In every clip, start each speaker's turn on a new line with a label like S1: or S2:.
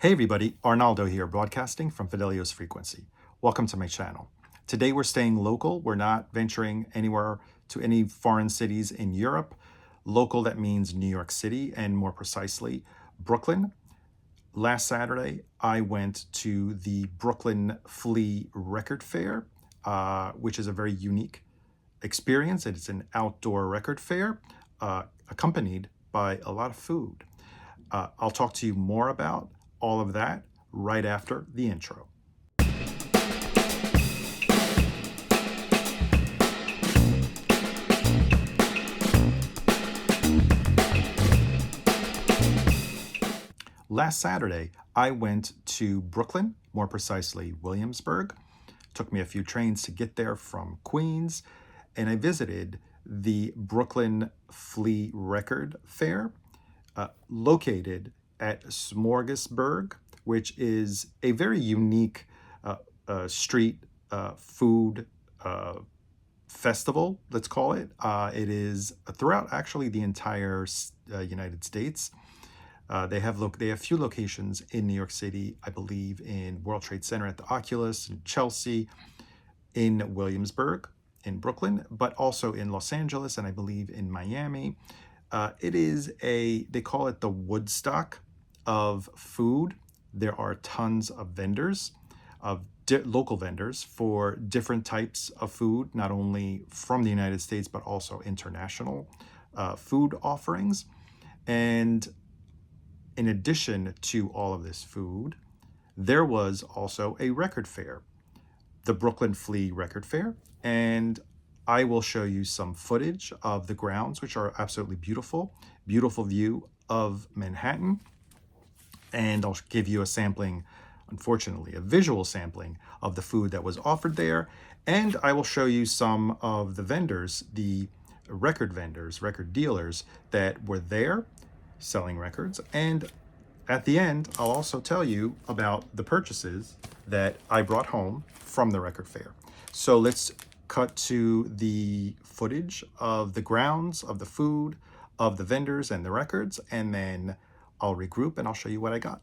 S1: Hey everybody, Arnaldo here, broadcasting from Fidelios Frequency. Welcome to my channel. Today we're staying local. We're not venturing anywhere to any foreign cities in Europe. Local, that means New York City, and more precisely, Brooklyn. Last Saturday, I went to the Brooklyn Flea Record Fair, which is a very unique experience. It's an outdoor record fair accompanied by a lot of food. I'll talk to you more about all of that right after the intro. Last Saturday, I went to Brooklyn, more precisely Williamsburg. Took me a few trains to get there from Queens, and I visited the Brooklyn Flea Record Fair, located at Smorgasburg, which is a very unique street food festival, let's call it. It is throughout actually the entire United States. They have a few locations in New York City, I believe in World Trade Center at the Oculus, in Chelsea, in Williamsburg, in Brooklyn, but also in Los Angeles, and I believe in Miami. They call it the Woodstock of food. There are tons of vendors, local vendors for different types of food, not only from the United States, but also international food offerings. And in addition to all of this food, there was also a record fair, the Brooklyn Flea Record Fair, and I will show you some footage of the grounds, which are absolutely beautiful, beautiful view of Manhattan. And I'll give you a sampling, unfortunately, a visual sampling of the food that was offered there. And I will show you some of the vendors, the record vendors, record dealers that were there selling records. And at the end, I'll also tell you about the purchases that I brought home from the record fair. So let's cut to the footage of the grounds, of the food, of the vendors and the records, and then I'll regroup and I'll show you what I got.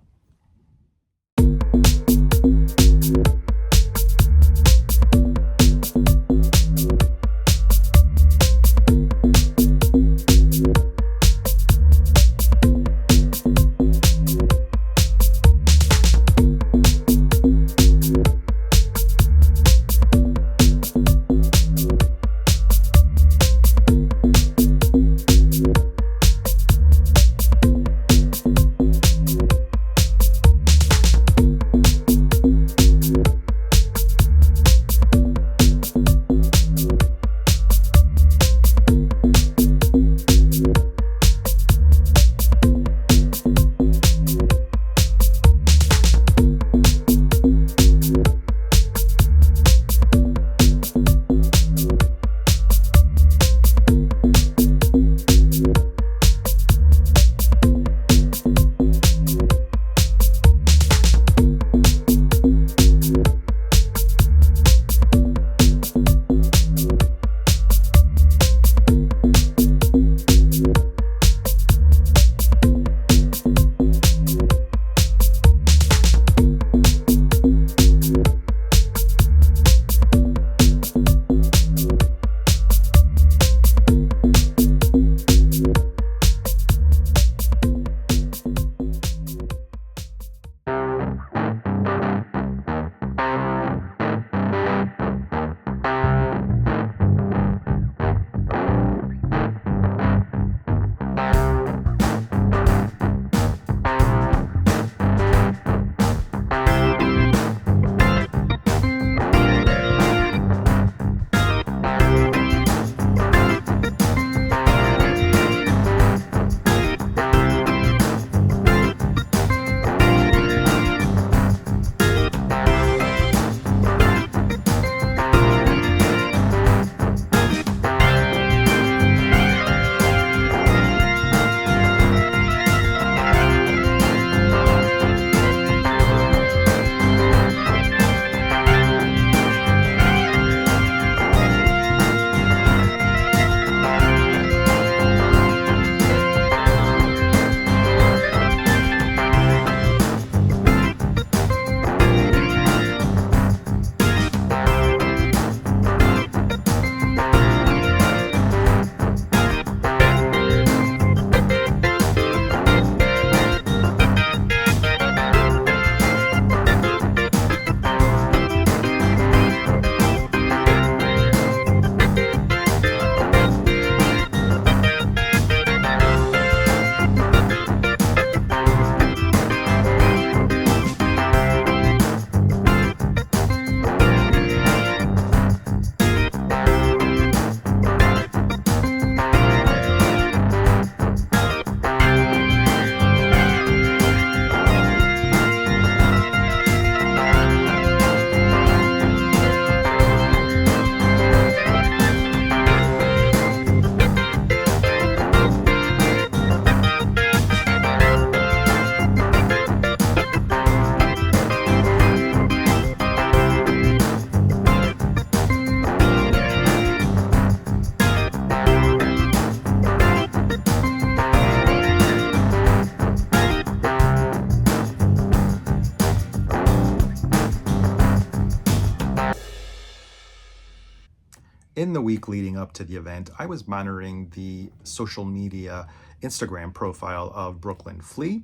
S1: in the week leading up to the event, I was monitoring the social media Instagram profile of Brooklyn Flea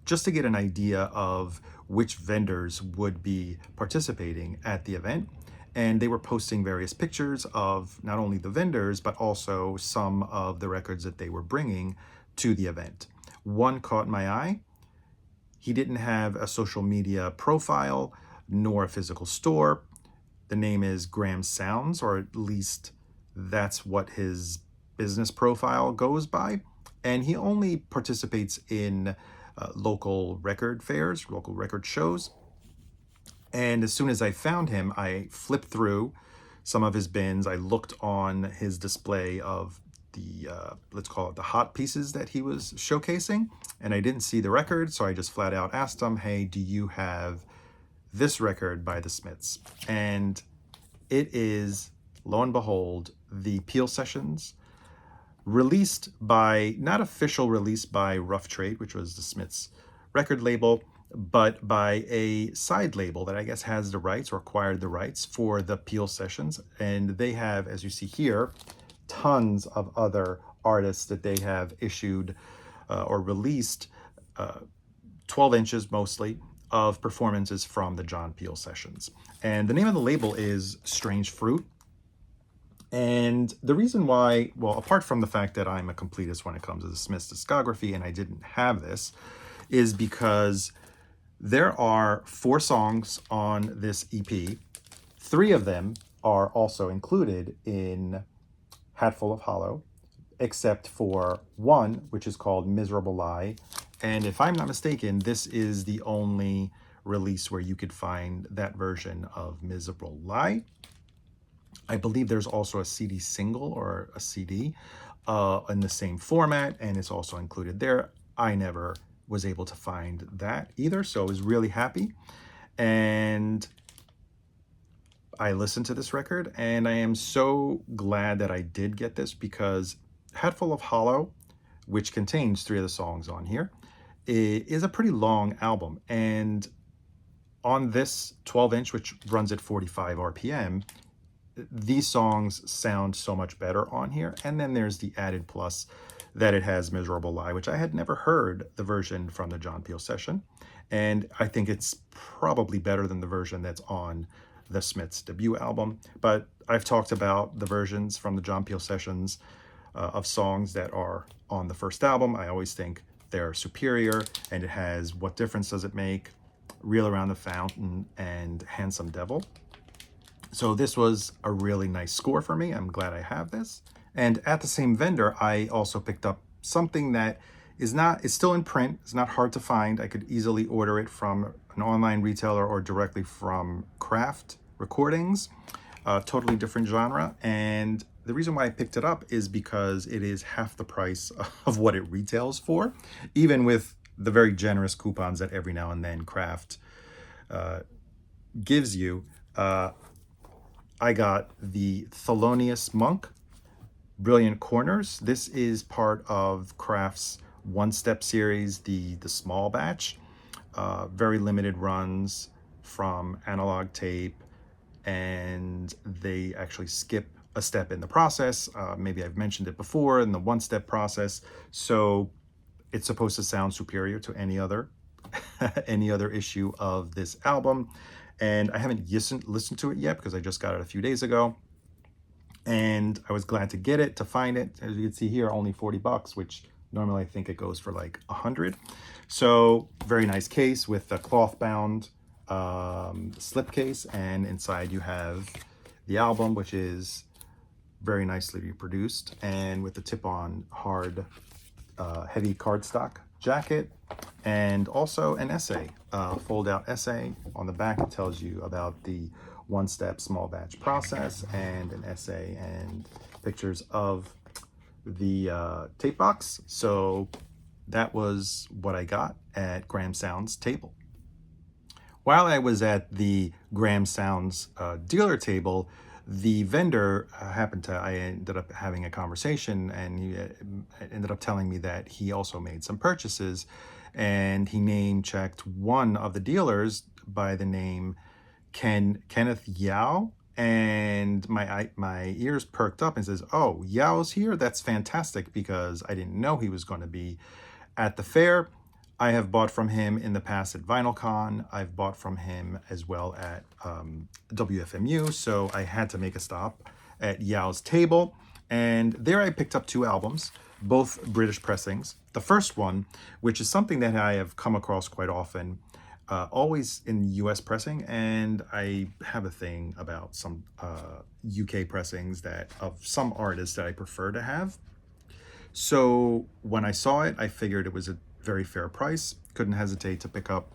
S1: just to get an idea of which vendors would be participating at the event. And they were posting various pictures of not only the vendors, but also some of the records that they were bringing to the event. One caught my eye. He didn't have a social media profile nor a physical store. The name is Graham Sounds, or at least that's what his business profile goes by. And he only participates in local record fairs, local record shows. And as soon as I found him, I flipped through some of his bins. I looked on his display of the, let's call it the hot pieces that he was showcasing, and I didn't see the record. So I just flat out asked him, hey, do you have this record by the Smiths? And it is, lo and behold, the Peel Sessions, released by, not official release by Rough Trade, which was the Smiths record label, but by a side label that I guess has the rights or acquired the rights for the Peel Sessions. And they have, as you see here, tons of other artists that they have issued or released 12 inches mostly of performances from the John Peel Sessions. And the name of the label is Strange Fruit. And the reason why, well, apart from the fact that I'm a completist when it comes to the Smiths discography and I didn't have this, is because there are 4 songs on this EP. 3 of them are also included in Hatful of Hollow, except for one, which is called Miserable Lie. And if I'm not mistaken, this is the only release where you could find that version of Miserable Lie. I believe there's also a CD single or a CD in the same format, and it's also included there. I never was able to find that either, so I was really happy. And I listened to this record, and I am so glad that I did get this, because Hatful of Hollow, which contains 3 of the songs on here, is a pretty long album. And on this 12-inch, which runs at 45 RPM, these songs sound so much better on here. And then there's the added plus that it has Miserable Lie, which I had never heard the version from the John Peel session. And I think it's probably better than the version that's on the Smiths debut album. But I've talked about the versions from the John Peel sessions of songs that are on the first album. I always think they're superior, and it has What Difference Does It Make, Reel Around the Fountain, and Handsome Devil. So this was a really nice score for me. I'm glad I have this. And at the same vendor, I also picked up something that is still in print. It's not hard to find. I could easily order it from an online retailer or directly from Craft Recordings. Totally different genre. And the reason why I picked it up is because it is half the price of what it retails for, even with the very generous coupons that every now and then Craft gives you. I got the Thelonious Monk Brilliant Corners. This is part of Craft's one-step series, the small batch. Very limited runs from analog tape, and they actually skip a step in the process. Maybe I've mentioned it before, in the one-step process. So it's supposed to sound superior to any other any other issue of this album. And I haven't listened to it yet because I just got it a few days ago. And I was glad to get it, to find it. As you can see here, only 40 bucks, which normally I think it goes for like 100. So very nice case with a cloth bound slip case. And inside you have the album, which is very nicely reproduced, and with the tip-on hard, heavy cardstock jacket, and also an essay, fold-out essay. On the back, it tells you about the one-step small batch process, and an essay and pictures of the tape box. So that was what I got at Graham Sounds table. While I was at the Graham Sounds dealer table, the vendor I ended up having a conversation, and he ended up telling me that he also made some purchases, and he name-checked one of the dealers by the name Kenneth Yao, And my ears perked up and says, "Oh, Yao's here? That's fantastic," because I didn't know he was going to be at the fair. I have bought from him in the past at VinylCon. I've bought from him as well at WFMU, so I had to make a stop at Yao's table. And there I picked up 2 albums, both British pressings. The first one, which is something that I have come across quite often, always in US pressing, and I have a thing about some UK pressings that of some artists that I prefer to have. So when I saw it, I figured it was a very fair price. Couldn't hesitate to pick up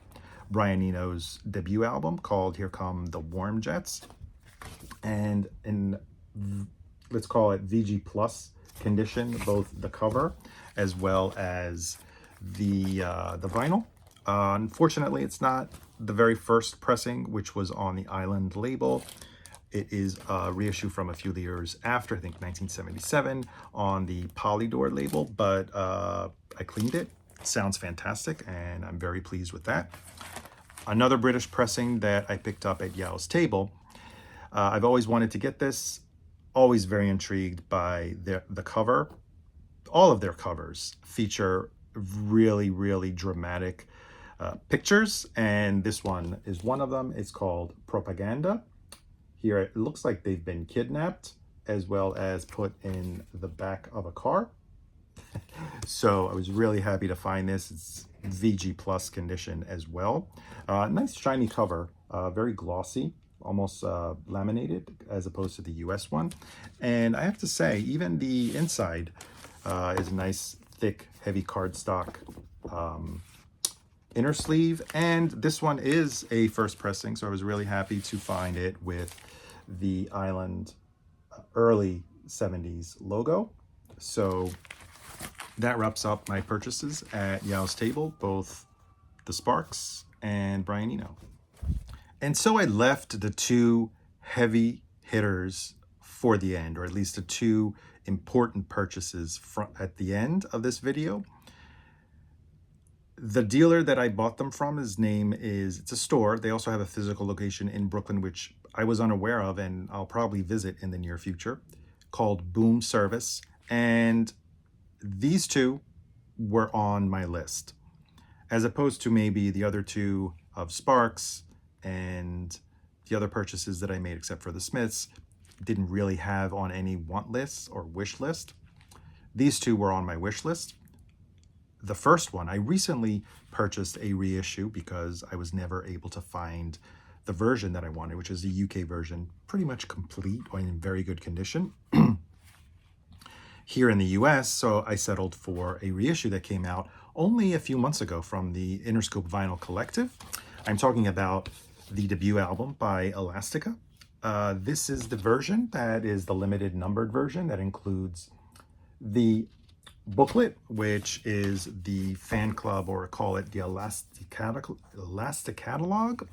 S1: Brian Eno's debut album called Here Come the Warm Jets. And in, let's call it VG Plus condition, both the cover as well as the vinyl. Unfortunately, it's not the very first pressing, which was on the Island label. It is a reissue from a few years after, I think 1977, on the Polydor label, but I cleaned it. It sounds fantastic, and I'm very pleased with that. Another British pressing that I picked up at Yao's table. I've always wanted to get this, always very intrigued by the cover. All of their covers feature really, really dramatic pictures, and this one is one of them. It's called Propaganda. Here it looks like they've been kidnapped as well as put in the back of a car. So I was really happy to find this. It's VG Plus condition as well. Nice shiny cover, very glossy, almost laminated as opposed to the US one. And I have to say, even the inside is a nice, thick, heavy cardstock inner sleeve. And this one is a first pressing, so I was really happy to find it with the Island early 70s logo. So that wraps up my purchases at Yao's table, both the Sparks and Brian Eno. And so I left the 2 heavy hitters for the end, or at least the 2 important purchases at the end of this video. The dealer that I bought them from, his name is, it's a store. They also have a physical location in Brooklyn, which I was unaware of, and I'll probably visit in the near future, called Boom Service. And these 2 were on my list, as opposed to maybe the other 2 of Sparks and the other purchases that I made, except for the Smiths, didn't really have on any want lists or wish list. These 2 were on my wish list. The first one, I recently purchased a reissue because I was never able to find the version that I wanted, which is the UK version, pretty much complete or in very good condition here in the US. So I settled for a reissue that came out only a few months ago from the Interscope Vinyl Collective. I'm talking about the debut album by Elastica. This is the version that is the limited numbered version that includes the booklet, which is the fan club, or call it the Elastica catalog.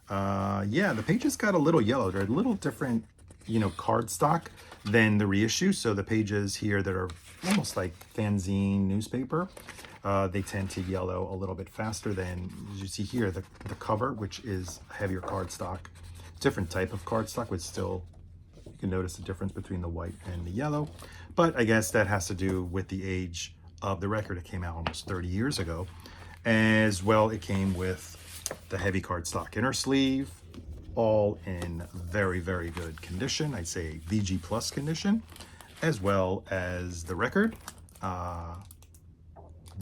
S1: Yeah, the pages got a little yellow. They're a little different, cardstock than the reissue. So the pages here that are almost like fanzine newspaper, they tend to yellow a little bit faster than, as you see here, the cover, which is heavier cardstock. Different type of cardstock, but still you can notice the difference between the white and the yellow. But I guess that has to do with the age of the record. It came out almost 30 years ago. As well, it came with the heavy cardstock inner sleeve, all in very, very good condition. I'd say VG Plus condition, as well as the record.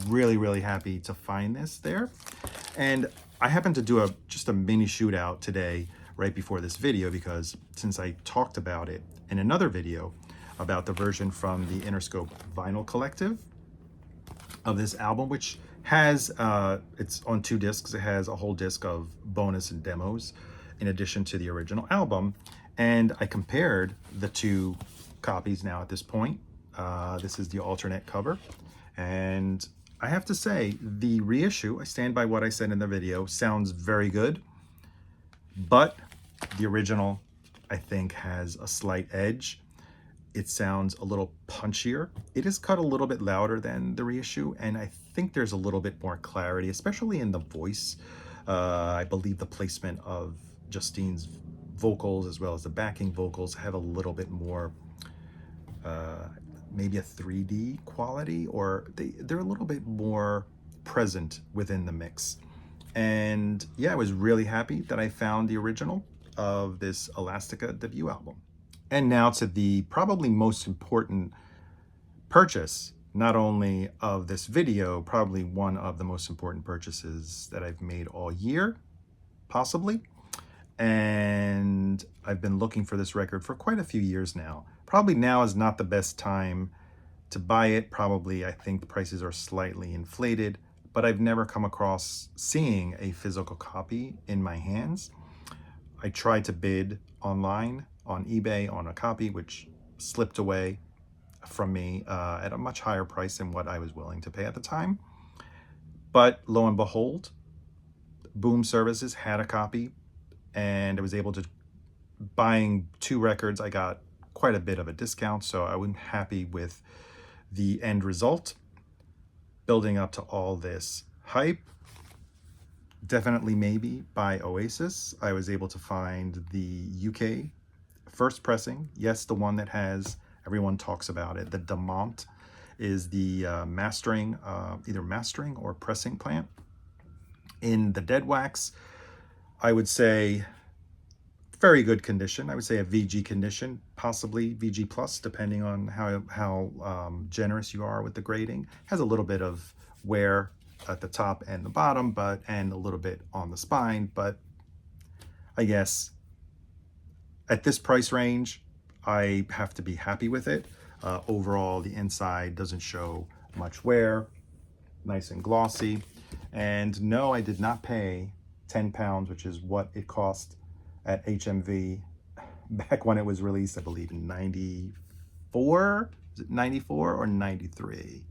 S1: Really, really happy to find this there. And I happened to do just a mini shootout today, right before this video, because since I talked about it in another video about the version from the Interscope Vinyl Collective of this album, which has, it's on 2 discs. It has a whole disc of bonus and demos in addition to the original album. And I compared the 2 copies now at this point. This is the alternate cover. And I have to say, the reissue, I stand by what I said in the video, sounds very good. But the original, I think, has a slight edge. It sounds a little punchier. It is cut a little bit louder than the reissue, and I think there's a little bit more clarity, especially in the voice. I believe the placement of Justine's vocals as well as the backing vocals have a little bit more, maybe a 3D quality, or they're a little bit more present within the mix. And yeah, I was really happy that I found the original of this Elastica debut album. And now to the probably most important purchase, not only of this video, probably one of the most important purchases that I've made all year, possibly. And I've been looking for this record for quite a few years now. Probably now is not the best time to buy it. Probably, I think the prices are slightly inflated, but I've never come across seeing a physical copy in my hands. I tried to bid online on eBay on a copy, which slipped away from me at a much higher price than what I was willing to pay at the time. But lo and behold, Boom Services had a copy, and I was able to, buying 2 records, I got quite a bit of a discount, so I was happy with the end result. Building up to all this hype, Definitely Maybe by Oasis, I was able to find the UK first pressing. Yes, the one that has, everyone talks about it, the Demont is the mastering, either mastering or pressing plant. In the dead wax, I would say very good condition. I would say a VG condition, possibly VG plus, depending on how generous you are with the grading. Has a little bit of wear at the top and the bottom, and a little bit on the spine, but I guess at this price range, I have to be happy with it. Overall, the inside doesn't show much wear, nice and glossy. And no, I did not pay £10, which is what it cost at HMV back when it was released, I believe in 94? Is it 94 or 93?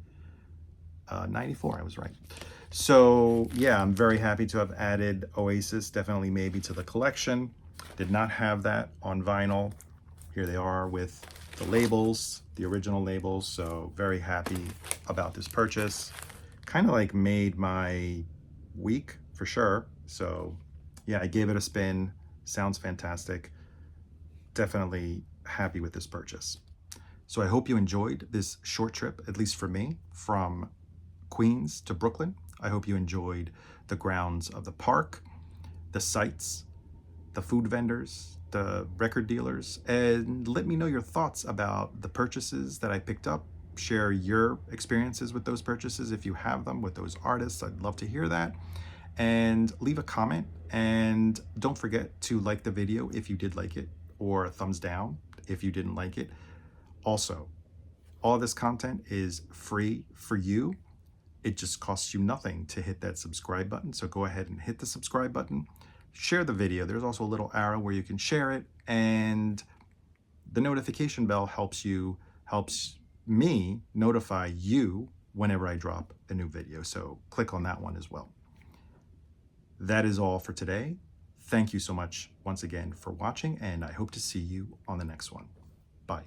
S1: 94, I was right. So yeah, I'm very happy to have added Oasis Definitely Maybe to the collection. Did not have that on vinyl. Here they are with the labels, the original labels. So very happy about this purchase. Kind of like made my week for sure. So yeah, I gave it a spin. Sounds fantastic. Definitely happy with this purchase. So I hope you enjoyed this short trip, at least for me, from Queens to Brooklyn. I hope you enjoyed the grounds of the park, the sights, the food vendors, the record dealers, and let me know your thoughts about the purchases that I picked up. Share your experiences with those purchases if you have them, with those artists. I'd love to hear that. And leave a comment, and don't forget to like the video if you did like it, or a thumbs down if you didn't like it. Also, all this content is free for you. It just costs you nothing to hit that subscribe button. So go ahead and hit the subscribe button. Share the video. There's also a little arrow where you can share it. And the notification bell helps me notify you whenever I drop a new video. So click on that one as well. That is all for today. Thank you so much once again for watching, and I hope to see you on the next one. Bye.